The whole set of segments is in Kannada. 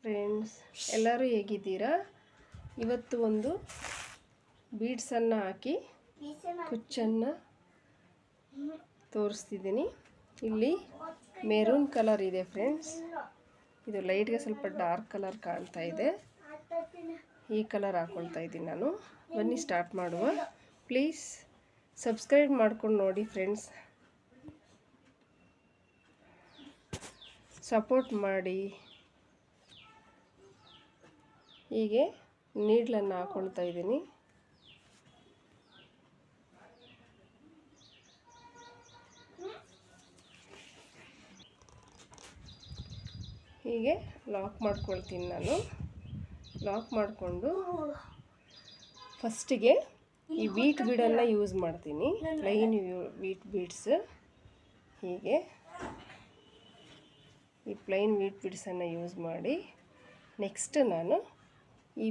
ಫ್ರೆಂಡ್ಸ್, ಎಲ್ಲರೂ ಹೇಗಿದ್ದೀರಾ? ಇವತ್ತು ಒಂದು ಬೀಡ್ಸನ್ನು ಹಾಕಿ ಕುಚ್ಚನ್ನು ತೋರಿಸ್ತಿದ್ದೀನಿ. ಇಲ್ಲಿ ಮೆರೂನ್ ಕಲರ್ ಇದೆ ಫ್ರೆಂಡ್ಸ್. ಇದು ಲೈಟ್ಗೆ ಸ್ವಲ್ಪ ಡಾರ್ಕ್ ಕಲರ್ ಕಾಣ್ತಾ ಇದೆ. ಈ ಕಲರ್ ಹಾಕ್ಕೊಳ್ತಾ ಇದ್ದೀನಿ ನಾನು. ಬನ್ನಿ ಸ್ಟಾರ್ಟ್ ಮಾಡುವ. ಪ್ಲೀಸ್ ಸಬ್ಸ್ಕ್ರೈಬ್ ಮಾಡ್ಕೊಂಡು ನೋಡಿ ಫ್ರೆಂಡ್ಸ್, ಸಪೋರ್ಟ್ ಮಾಡಿ. ಹೀಗೆ ನೀಡ್ಲನ್ನು ಹಾಕ್ಕೊಳ್ತಾ ಇದ್ದೀನಿ. ಹೀಗೆ ಲಾಕ್ ಮಾಡ್ಕೊಳ್ತೀನಿ ನಾನು. ಲಾಕ್ ಮಾಡಿಕೊಂಡು ಫಸ್ಟಿಗೆ ಈ ವೀಟ್ ಬೀಡನ್ನು ಯೂಸ್ ಮಾಡ್ತೀನಿ, ಪ್ಲೈನ್ ವೀಟ್ ಬೀಡ್ಸ್. ಹೀಗೆ ಈ ಪ್ಲೈನ್ ವೀಟ್ ಬೀಡ್ಸನ್ನು ಯೂಸ್ ಮಾಡಿ ನೆಕ್ಸ್ಟ್ ನಾನು ಈ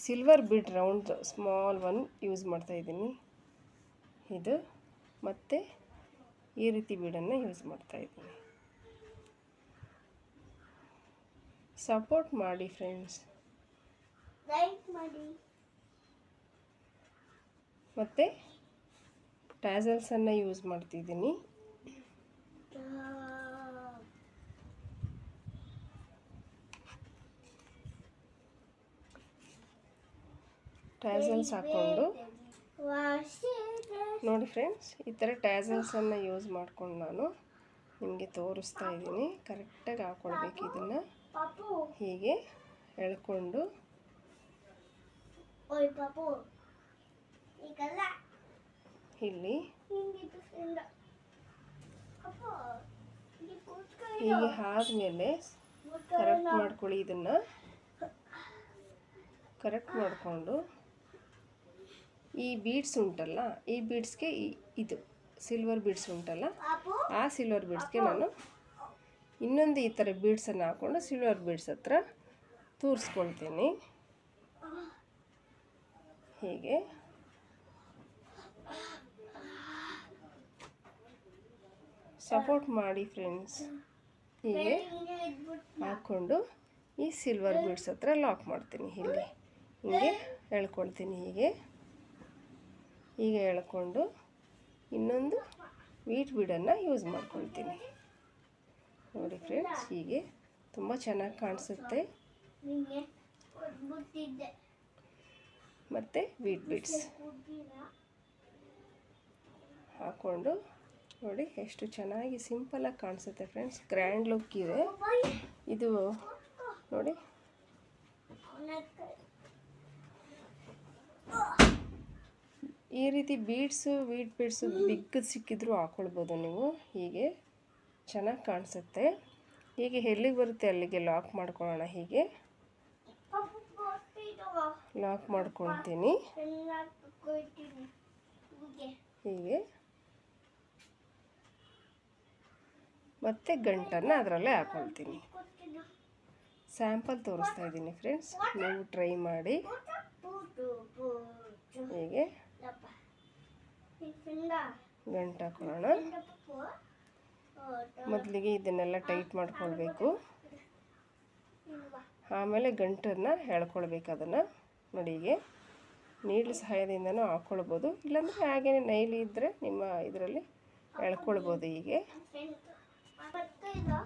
silver bead round small one use ಮಾಡ್ತಾಯಿದ್ದೀನಿ. ಇದು ಮತ್ತು ಈ ರೀತಿ ಬೀಡನ್ನು ಯೂಸ್ ಮಾಡ್ತಾಯಿದ್ದೀನಿ. ಸಪೋರ್ಟ್ ಮಾಡಿ ಫ್ರೆಂಡ್ಸ್, ಲೈಕ್ ಮಾಡಿ. ಮತ್ತು ಟ್ಯಾಸಲ್ಸನ್ನು ಯೂಸ್ ಮಾಡ್ತಿದ್ದೀನಿ. ಟ್ಯಾಸಲ್ಸ್ ಹಾಕ್ಕೊಂಡು ನೋಡಿ ಫ್ರೆಂಡ್ಸ್, ಈ ಥರ ಟ್ಯಾಸಲ್ಸನ್ನು ಯೂಸ್ ಮಾಡ್ಕೊಂಡು ನಾನು ನಿಮಗೆ ತೋರಿಸ್ತಾ ಇದ್ದೀನಿ. ಕರೆಕ್ಟಾಗಿ ಹಾಕ್ಕೊಳ್ಬೇಕು. ಇದನ್ನು ಹೀಗೆ ಎಳ್ಕೊಂಡು ಇಲ್ಲಿ ಹೀಗೆ ಆದಮೇಲೆ ಕರೆಕ್ಟ್ ಮಾಡ್ಕೊಳ್ಳಿ. ಇದನ್ನು ಕರೆಕ್ಟ್ ಮಾಡಿಕೊಂಡು ಈ ಬೀಡ್ಸ್ ಉಂಟಲ್ಲ, ಈ ಬೀಡ್ಸ್ಗೆ ಇದು ಸಿಲ್ವರ್ ಬೀಡ್ಸ್ ಉಂಟಲ್ಲ, ಆ ಸಿಲ್ವರ್ ಬೀಡ್ಸ್ಗೆ ನಾನು ಇನ್ನೊಂದು ಈ ಥರ ಬೀಡ್ಸನ್ನು ಹಾಕ್ಕೊಂಡು ಸಿಲ್ವರ್ ಬೀಡ್ಸ್ ಹತ್ರ ತೂರಿಸ್ಕೊಳ್ತೀನಿ. ಹೀಗೆ ಸಪೋರ್ಟ್ ಮಾಡಿ ಫ್ರೆಂಡ್ಸ್. ಹೀಗೆ ಹಾಕ್ಕೊಂಡು ಈ ಸಿಲ್ವರ್ ಬೀಡ್ಸ್ ಹತ್ರ ಲಾಕ್ ಮಾಡ್ತೀನಿ. ಇಲ್ಲಿ ಹೀಗೆ ಎಳ್ಕೊಳ್ತೀನಿ. ಹೀಗೆ ಎಳ್ಕೊಂಡು ಇನ್ನೊಂದು ವೀಟ್ ಬೀಡನ್ನು ಯೂಸ್ ಮಾಡ್ಕೊಳ್ತೀನಿ. ನೋಡಿ ಫ್ರೆಂಡ್ಸ್, ಹೀಗೆ ತುಂಬ ಚೆನ್ನಾಗಿ ಕಾಣಿಸುತ್ತೆ. ಮತ್ತು ವೀಟ್ ಬೀಡ್ಸ್ ಹಾಕ್ಕೊಂಡು ನೋಡಿ ಎಷ್ಟು ಚೆನ್ನಾಗಿ ಸಿಂಪಲಾಗಿ ಕಾಣಿಸುತ್ತೆ ಫ್ರೆಂಡ್ಸ್. ಗ್ರ್ಯಾಂಡ್ ಲುಕ್ ಇದೆ ಇದು. ನೋಡಿ, ಈ ರೀತಿ ಬೀಡ್ಸು ವೀಟ್ ಬೀಡ್ಸು ಬಿಗ್ ಸಿಕ್ಕಿದ್ರು ಹಾಕ್ಕೊಳ್ಬೋದು ನೀವು. ಹೀಗೆ ಚೆನ್ನಾಗಿ ಕಾಣಿಸುತ್ತೆ. ಹೀಗೆ ಎಲ್ಲಿಗೆ ಬರುತ್ತೆ ಅಲ್ಲಿಗೆ ಲಾಕ್ ಮಾಡ್ಕೊಳ್ಳೋಣ. ಹೀಗೆ ಲಾಕ್ ಮಾಡ್ಕೊಳ್ತೀನಿ. ಹೀಗೆ ಮತ್ತು ಗಂಟನ್ನು ಅದರಲ್ಲೇ ಹಾಕ್ಕೊಳ್ತೀನಿ. ಸ್ಯಾಂಪಲ್ ತೋರಿಸ್ತಾ ಇದ್ದೀನಿ ಫ್ರೆಂಡ್ಸ್, ನೀವು ಟ್ರೈ ಮಾಡಿ. ಹೀಗೆ ಗಂಟು ಹಾಕೊಳ್ಳೋಣ. ಮೊದಲಿಗೆ ಇದನ್ನೆಲ್ಲ ಟೈಟ್ ಮಾಡ್ಕೊಳ್ಬೇಕು, ಆಮೇಲೆ ಗಂಟನ್ನು ಎಳ್ಕೊಳ್ಬೇಕು. ಅದನ್ನು ನೋಡಿ, ಹೀಗೆ ನೀಡ್ಲ್ ಸಹಾಯದಿಂದನೂ ಹಾಕ್ಕೊಳ್ಬೋದು, ಇಲ್ಲಾಂದರೆ ಹಾಗೇ ನೈಲಿ ಇದ್ದರೆ ನಿಮ್ಮ ಇದರಲ್ಲಿ ಎಳ್ಕೊಳ್ಬೋದು. ಹೀಗೆ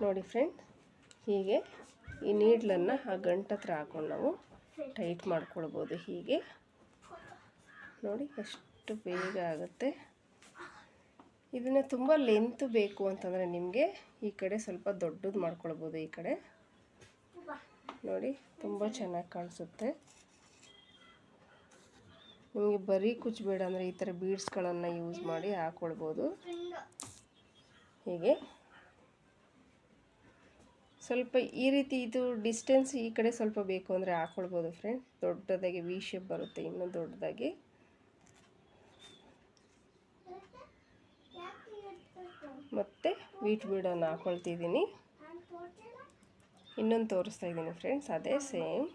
ನೋಡಿ ಫ್ರೆಂಡ್, ಹೀಗೆ ಈ ನೀಡ್ಲನ್ನು ಆ ಗಂಟು ಹತ್ರ ಹಾಕ್ಕೊಂಡು ನಾವು ಟೈಟ್ ಮಾಡ್ಕೊಳ್ಬೋದು. ಹೀಗೆ ನೋಡಿ ಎಷ್ಟು ಬೇಗ ಆಗುತ್ತೆ. ಇದನ್ನು ತುಂಬ ಲೆಂತ್ ಬೇಕು ಅಂತಂದರೆ ನಿಮಗೆ ಈ ಕಡೆ ಸ್ವಲ್ಪ ದೊಡ್ಡದು ಮಾಡ್ಕೊಳ್ಬೋದು. ಈ ಕಡೆ ನೋಡಿ ತುಂಬ ಚೆನ್ನಾಗಿ ಕಾಣಿಸುತ್ತೆ. ನಿಮಗೆ ಬರೀ ಕುಚ್ಚಬೇಡ ಅಂದರೆ ಈ ಥರ ಬೀಡ್ಸ್ಗಳನ್ನು ಯೂಸ್ ಮಾಡಿ ಹಾಕ್ಕೊಳ್ಬೋದು. ಹೀಗೆ ಸ್ವಲ್ಪ ಈ ರೀತಿ ಇದು ಡಿಸ್ಟೆನ್ಸ್ ಈ ಕಡೆ ಸ್ವಲ್ಪ ಬೇಕು ಅಂದರೆ ಹಾಕ್ಕೊಳ್ಬೋದು ಫ್ರೆಂಡ್ಸ್. ದೊಡ್ಡದಾಗಿ ವಿ ಶೇಪ್ ಬರುತ್ತೆ, ಇನ್ನೂ ದೊಡ್ಡದಾಗಿ. ಮತ್ತು ವೀಟ್ ಬೀಡನ್ನು ಹಾಕ್ಕೊಳ್ತಿದ್ದೀನಿ. ಇನ್ನೊಂದು ತೋರಿಸ್ತಾ ಇದ್ದೀನಿ ಫ್ರೆಂಡ್ಸ್, ಅದೇ ಸೇಮ್.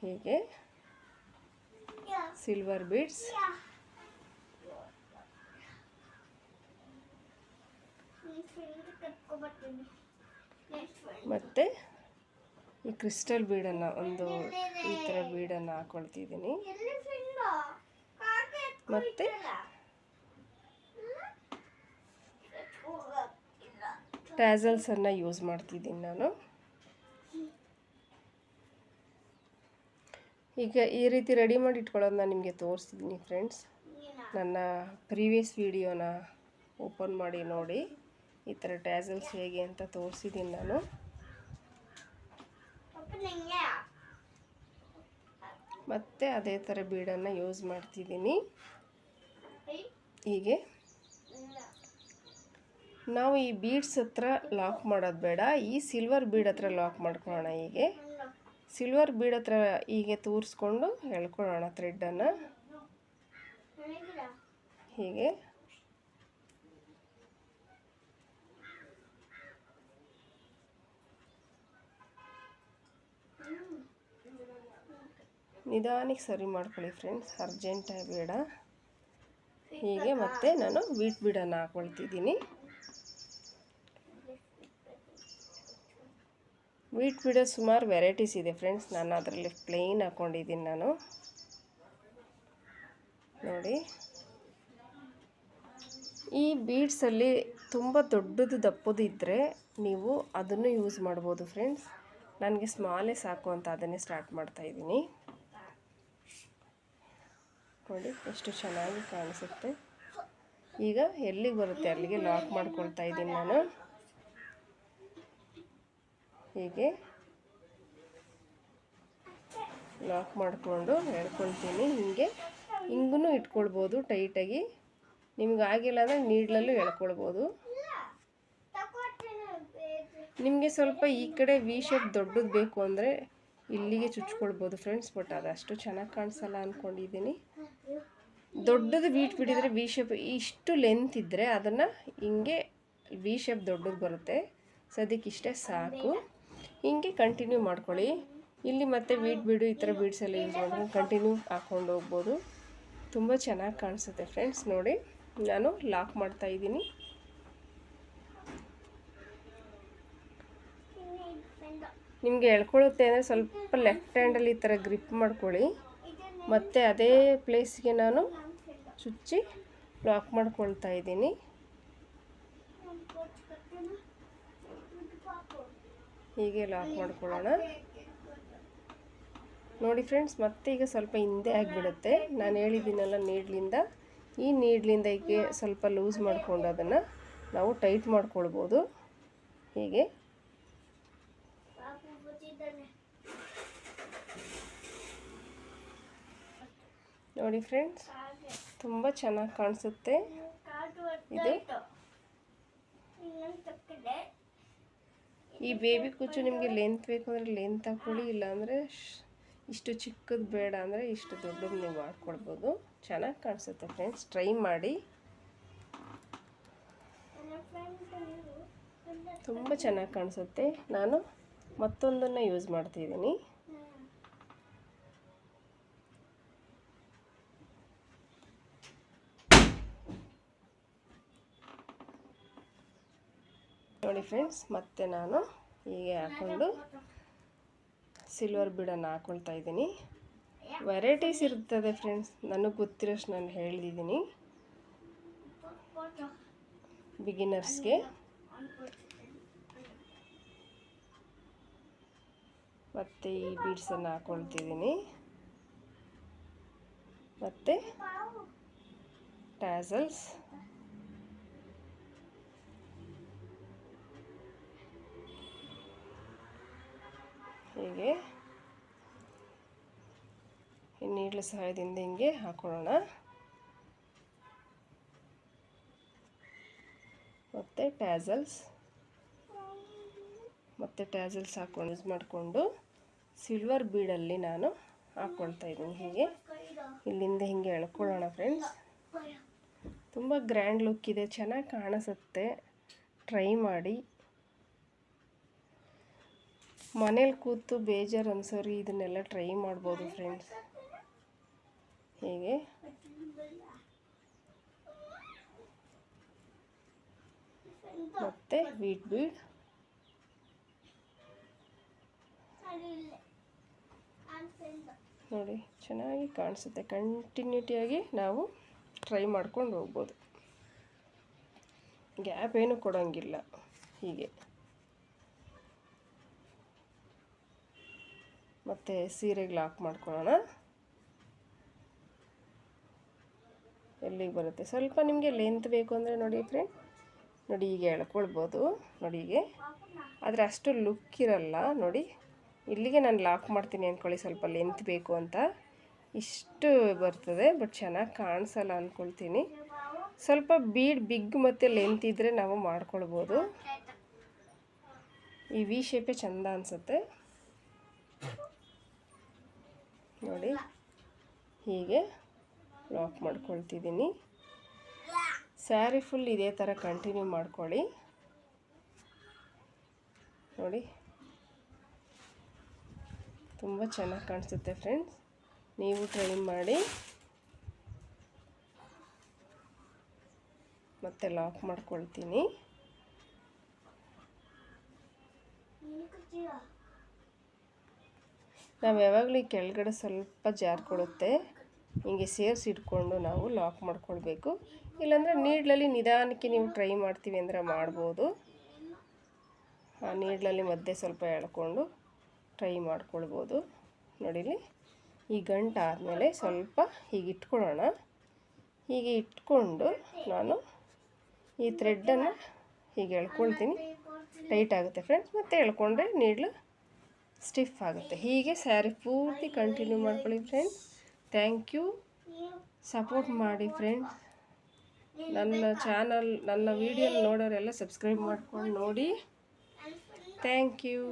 ಹೀಗೆ ಸಿಲ್ವರ್ ಬೀಡ್ಸ್ ಮತ್ತು ಈ ಕ್ರಿಸ್ಟಲ್ ಬೀಡನ್ನು ಒಂದು ಈ ಥರ ಬೀಡನ್ನು ಹಾಕ್ಕೊಳ್ತಿದ್ದೀನಿ. ಮತ್ತು ಟ್ಯಾಸಲ್ಸನ್ನು ಯೂಸ್ ಮಾಡ್ತಿದ್ದೀನಿ ನಾನು. ಈಗ ಈ ರೀತಿ ರೆಡಿ ಮಾಡಿ ಇಟ್ಕೊಳ್ಳೋದು ನಾನು ನಿಮಗೆ ತೋರಿಸ್ತಿದ್ದೀನಿ ಫ್ರೆಂಡ್ಸ್. ನನ್ನ ಪ್ರೀವಿಯಸ್ ವಿಡಿಯೋನ ಓಪನ್ ಮಾಡಿ ನೋಡಿ, ಈ ಥರ ಟ್ಯಾಸಲ್ಸ್ ಹೇಗೆ ಅಂತ ತೋರಿಸಿದ್ದೀನಿ ನಾನು. ಮತ್ತು ಅದೇ ಥರ ಬೀಡನ್ನು ಯೂಸ್ ಮಾಡ್ತಿದ್ದೀನಿ. ಹೀಗೆ ನಾವು ಈ ಬೀಡ್ಸ್ ಹತ್ರ ಲಾಕ್ ಮಾಡೋದು ಬೇಡ, ಈ ಸಿಲ್ವರ್ ಬೀಡ್ ಹತ್ರ ಲಾಕ್ ಮಾಡ್ಕೊಳ್ಳೋಣ. ಹೀಗೆ ಸಿಲ್ವರ್ ಬೀಡ್ ಹತ್ರ ಹೀಗೆ ತೂರಿಸ್ಕೊಂಡು ಎಳ್ಕೊಳ್ಳೋಣ ಥ್ರೆಡ್ಡನ್ನು. ಹೀಗೆ ನಿಧಾನಕ್ಕೆ ಸರಿ ಮಾಡ್ಕೊಳ್ಳಿ ಫ್ರೆಂಡ್ಸ್, ಅರ್ಜೆಂಟಾಗಿ ಬೇಡ. ಹೀಗೆ ಮತ್ತೆ ನಾನು ವೀಟ್ ಬೀಡನ್ನು ಹಾಕ್ಕೊಳ್ತಿದ್ದೀನಿ. ವೀಟ್ ಬೀಡ ಸುಮಾರು ವೆರೈಟೀಸ್ ಇದೆ ಫ್ರೆಂಡ್ಸ್. ನಾನು ಅದರಲ್ಲಿ ಪ್ಲೇನ್ ಹಾಕ್ಕೊಂಡಿದ್ದೀನಿ ನಾನು. ನೋಡಿ, ಈ ಬೀಡ್ಸಲ್ಲಿ ತುಂಬ ದೊಡ್ಡದು ದಪ್ಪದು ಇದ್ದರೆ ನೀವು ಅದನ್ನು ಯೂಸ್ ಮಾಡ್ಬೋದು ಫ್ರೆಂಡ್ಸ್. ನನಗೆ ಸ್ಮಾಲೇ ಸಾಕು ಅಂತ ಅದನ್ನೇ ಸ್ಟಾರ್ಟ್ ಮಾಡ್ತಾಯಿದ್ದೀನಿ. ನೋಡಿ ಎಷ್ಟು ಚೆನ್ನಾಗಿ ಕಾಣಿಸುತ್ತೆ. ಈಗ ಎಲ್ಲಿಗೆ ಬರುತ್ತೆ ಅಲ್ಲಿಗೆ ಲಾಕ್ ಮಾಡ್ಕೊಳ್ತಾ ಇದ್ದೀನಿ ನಾನು. ಹೀಗೆ ಲಾಕ್ ಮಾಡಿಕೊಂಡು ಎಳ್ಕೊಳ್ತೀನಿ. ಹಿಂಗೂ ಇಟ್ಕೊಳ್ಬೋದು ಟೈಟಾಗಿ. ನಿಮ್ಗೆ ಆಗಿಲ್ಲ ಅಂದರೆ ನೀಡ್ಲಲ್ಲೂ ಎಳ್ಕೊಳ್ಬೋದು. ನಿಮಗೆ ಸ್ವಲ್ಪ ಈ ಕಡೆ ವಿ ಶೇಪ್ ದೊಡ್ಡದು ಬೇಕು ಅಂದರೆ ಇಲ್ಲಿಗೆ ಚುಚ್ಕೊಳ್ಬೋದು ಫ್ರೆಂಡ್ಸ್. ಬಟ್ ಅದಷ್ಟು ಚೆನ್ನಾಗಿ ಕಾಣಿಸಲ್ಲ ಅಂದ್ಕೊಂಡಿದ್ದೀನಿ. ದೊಡ್ಡದು ಬೀಟ್ ಬಿಡಿದರೆ ವಿ ಶೇಪ್ ಇಷ್ಟು ಲೆಂತ್ ಇದ್ದರೆ ಅದನ್ನು ಹಿಂಗೆ ವಿ ಶೇಪ್ ದೊಡ್ಡದು ಬರುತ್ತೆ. ಸದ್ಯಕ್ಕೆ ಇಷ್ಟೇ ಸಾಕು. ಹಿಂಗೆ ಕಂಟಿನ್ಯೂ ಮಾಡ್ಕೊಳ್ಳಿ. ಇಲ್ಲಿ ಮತ್ತೆ ವೀಟ್ ಬೀಡು ಈ ಥರ ಬೀಡ್ಸೆಲ್ಲ ಯೂಸ್ ಮಾಡಿದ್ರೆ ಕಂಟಿನ್ಯೂ ಹಾಕ್ಕೊಂಡು ಹೋಗ್ಬೋದು. ತುಂಬ ಚೆನ್ನಾಗಿ ಕಾಣಿಸುತ್ತೆ ಫ್ರೆಂಡ್ಸ್. ನೋಡಿ, ನಾನು ಲಾಕ್ ಮಾಡ್ತಾಯಿದ್ದೀನಿ. ನಿಮಗೆ ಎಳ್ಕೊಳ್ಳುತ್ತೆ ಅಂದರೆ ಸ್ವಲ್ಪ ಲೆಫ್ಟ್ ಹ್ಯಾಂಡಲ್ಲಿ ಈ ಥರ ಗ್ರಿಪ್ ಮಾಡ್ಕೊಳ್ಳಿ. ಮತ್ತು ಅದೇ ಪ್ಲೇಸ್ಗೆ ನಾನು ಚುಚ್ಚಿ ಲಾಕ್ ಮಾಡ್ಕೊಳ್ತಾ ಇದ್ದೀನಿ. ಹೀಗೆ ಲಾಕ್ ಮಾಡ್ಕೊಳ್ಳೋಣ. ನೋಡಿ ಫ್ರೆಂಡ್ಸ್, ಮತ್ತೆ ಈಗ ಸ್ವಲ್ಪ ಹಿಂದೆ ಆಗಿಬಿಡುತ್ತೆ. ನಾನು ಹೇಳಿದ್ದೀನಲ್ಲ ನೀಡ್ಲಿಂದ, ಈ ನೀಡ್ಲಿಂದ ಹೀಗೆ ಸ್ವಲ್ಪ ಲೂಸ್ ಮಾಡಿಕೊಂಡು ಅದನ್ನು ನಾವು ಟೈಟ್ ಮಾಡ್ಕೊಳ್ಬೋದು. ಹೀಗೆ ನೋಡಿ ಫ್ರೆಂಡ್ಸ್, ತುಂಬ ಚೆನ್ನಾಗಿ ಕಾಣಿಸುತ್ತೆ ಇದು. ಈ ಬೇಬಿ ಕುಚ್ಚು ನಿಮಗೆ ಲೆಂತ್ ಬೇಕು ಅಂದರೆ ಲೆಂತ್ ಹಾಕ್ಕೊಳ್ಳಿ, ಇಲ್ಲಾಂದರೆ ಇಷ್ಟು ಚಿಕ್ಕದು ಬೇಡ ಅಂದರೆ ಇಷ್ಟು ದೊಡ್ಡದು ನೀವು ಮಾಡ್ಕೊಳ್ಬೋದು. ಚೆನ್ನಾಗಿ ಕಾಣಿಸುತ್ತೆ ಫ್ರೆಂಡ್ಸ್, ಟ್ರೈ ಮಾಡಿ. ತುಂಬ ಚೆನ್ನಾಗಿ ಕಾಣಿಸುತ್ತೆ. ನಾನು ಮತ್ತೊಂದನ್ನು ಯೂಸ್ ಮಾಡ್ತಿದ್ದೀನಿ. ನೋಡಿ ಫ್ರೆಂಡ್ಸ್, ಮತ್ತೆ ನಾನು ಹೀಗೆ ಹಾಕ್ಕೊಂಡು ಸಿಲ್ವರ್ ಬೀಡನ್ನು ಹಾಕ್ಕೊಳ್ತಾ ಇದ್ದೀನಿ. ವೆರೈಟೀಸ್ ಇರ್ತದೆ ಫ್ರೆಂಡ್ಸ್, ನನಗೆ ಗೊತ್ತಿರೋಷ್ಟು ನಾನು ಹೇಳಿದ್ದೀನಿ ಬಿಗಿನರ್ಸ್ಗೆ. ಮತ್ತು ಈ ಬೀಡ್ಸನ್ನು ಹಾಕ್ಕೊಳ್ತಿದ್ದೀನಿ. ಮತ್ತು ಟ್ಯಾಸಲ್ಸ್, ಹೀಗೆ ಈ ನೀಡ್ಲ ಸಹಾಯದಿಂದ ಹಿಂಗೆ ಹಾಕೊಳ್ಳೋಣ. ಮತ್ತು ಟ್ಯಾಸಲ್ಸ್ ಹಾಕೊಂಡು ಯೂಸ್ ಮಾಡಿಕೊಂಡು ಸಿಲ್ವರ್ ಬೀಡಲ್ಲಿ ನಾನು ಹಾಕ್ಕೊಳ್ತಾ ಇದ್ದೀನಿ. ಹೀಗೆ ಇಲ್ಲಿಂದ ಹಿಂಗೆ ಎಳ್ಕೊಳ್ಳೋಣ ಫ್ರೆಂಡ್ಸ್. ತುಂಬ ಗ್ರ್ಯಾಂಡ್ ಲುಕ್ ಇದೆ, ಚೆನ್ನಾಗಿ ಕಾಣಿಸುತ್ತೆ. ಟ್ರೈ ಮಾಡಿ. ಮನೇಲಿ ಕೂತು ಬೇಜಾರು ಅನ್ಸೋರಿ ಇದನ್ನೆಲ್ಲ ಟ್ರೈ ಮಾಡ್ಬೋದು ಫ್ರೆಂಡ್ಸ್. ಹೀಗೆ ಮತ್ತು ವೀಟ್ ಬೀಡ್ ನೋಡಿ ಚೆನ್ನಾಗಿ ಕಾಣಿಸುತ್ತೆ. ಕಂಟಿನ್ಯೂಟಿಯಾಗಿ ನಾವು ಟ್ರೈ ಮಾಡ್ಕೊಂಡು ಹೋಗ್ಬೋದು, ಗ್ಯಾಪ್ ಏನು ಕೊಡೋಂಗಿಲ್ಲ. ಹೀಗೆ ಮತ್ತು ಸೀರೆಗೆ ಲಾಕ್ ಮಾಡ್ಕೊಳ್ಳೋಣ. ಎಲ್ಲಿಗೆ ಬರುತ್ತೆ, ಸ್ವಲ್ಪ ನಿಮಗೆ ಲೆಂತ್ ಬೇಕು ಅಂದರೆ ನೋಡಿ ಫ್ರೆಂಡ್, ನೋಡಿ ಹೀಗೆ ಎಳ್ಕೊಳ್ಬೋದು. ನೋಡಿ ಹೀಗೆ, ಆದರೆ ಅಷ್ಟು ಲುಕ್ ಇರಲ್ಲ. ನೋಡಿ ಇಲ್ಲಿಗೆ ನಾನು ಲಾಕ್ ಮಾಡ್ತೀನಿ ಅಂದ್ಕೊಳ್ಳಿ, ಸ್ವಲ್ಪ ಲೆಂತ್ ಬೇಕು ಅಂತ ಇಷ್ಟು ಬರ್ತದೆ, ಬಟ್ ಚೆನ್ನಾಗಿ ಕಾಣಿಸಲ್ಲ ಅಂದ್ಕೊಳ್ತೀನಿ. ಸ್ವಲ್ಪ ಬಿಗ್ ಮತ್ತು ಲೆಂತ್ ಇದ್ದರೆ ನಾವು ಮಾಡ್ಕೊಳ್ಬೋದು. ಈ ವಿ ಶೇಪೇ ಚೆಂದ ಅನಿಸುತ್ತೆ. ನೋಡಿ ಹೀಗೆ ಲಾಕ್ ಮಾಡ್ಕೊಳ್ತಿದ್ದೀನಿ. ಸ್ಯಾರಿ ಫುಲ್ ಇದೇ ಥರ ಕಂಟಿನ್ಯೂ ಮಾಡ್ಕೊಳ್ಳಿ. ನೋಡಿ ತುಂಬ ಚೆನ್ನಾಗಿ ಕಾಣಿಸುತ್ತೆ ಫ್ರೆಂಡ್ಸ್, ನೀವು ಟ್ರೈ ಮಾಡಿ. ಮತ್ತೆ ಲಾಕ್ ಮಾಡ್ಕೊಳ್ತೀನಿ. ನಾವು ಯಾವಾಗಲೂ ಈ ಕೆಳಗಡೆ ಸ್ವಲ್ಪ ಜಾರ್ಕೊಳುತ್ತೆ, ಹಿಂಗೆ ಸೇರಿಸಿ ಇಟ್ಕೊಂಡು ನಾವು ಲಾಕ್ ಮಾಡ್ಕೊಳ್ಬೇಕು. ಇಲ್ಲಾಂದರೆ ನೀಡ್ಲಲ್ಲಿ ನಿಧಾನಕ್ಕೆ ನೀವು ಟ್ರೈ ಮಾಡ್ತೀವಿ ಅಂದರೆ ಮಾಡ್ಬೋದು. ಆ ನೀಡ್ಲಲ್ಲಿ ಮಧ್ಯೆ ಸ್ವಲ್ಪ ಎಳ್ಕೊಂಡು ಟ್ರೈ ಮಾಡ್ಕೊಳ್ಬೋದು. ನೋಡಿಲಿ, ಈ ಗಂಟು ಆದಮೇಲೆ ಸ್ವಲ್ಪ ಹೀಗೆ ಇಟ್ಕೊಳ್ಳೋಣ. ಹೀಗೆ ಇಟ್ಕೊಂಡು ನಾನು ಈ ಥ್ರೆಡ್ಡನ್ನು ಹೀಗೆ ಎಳ್ಕೊಳ್ತೀನಿ. ಟೈಟ್ ಆಗುತ್ತೆ ಫ್ರೆಂಡ್ಸ್, ಮತ್ತು ಎಳ್ಕೊಂಡ್ರೆ ನೀಡ್ಲು ಸ್ಟಿಫ್ ಆಗುತ್ತೆ. ಹೀಗೆ ಸ್ಯಾರಿ ಪೂರ್ತಿ ಕಂಟಿನ್ಯೂ ಮಾಡ್ಕೊಳ್ಳಿ ಫ್ರೆಂಡ್ಸ್. ಥ್ಯಾಂಕ್ ಯು, ಸಪೋರ್ಟ್ ಮಾಡಿ ಫ್ರೆಂಡ್ಸ್. ನನ್ನ ವಿಡಿಯೋ ನೋಡೋರೆಲ್ಲ ಸಬ್ಸ್ಕ್ರೈಬ್ ಮಾಡ್ಕೊಂಡು ನೋಡಿ. Thank you.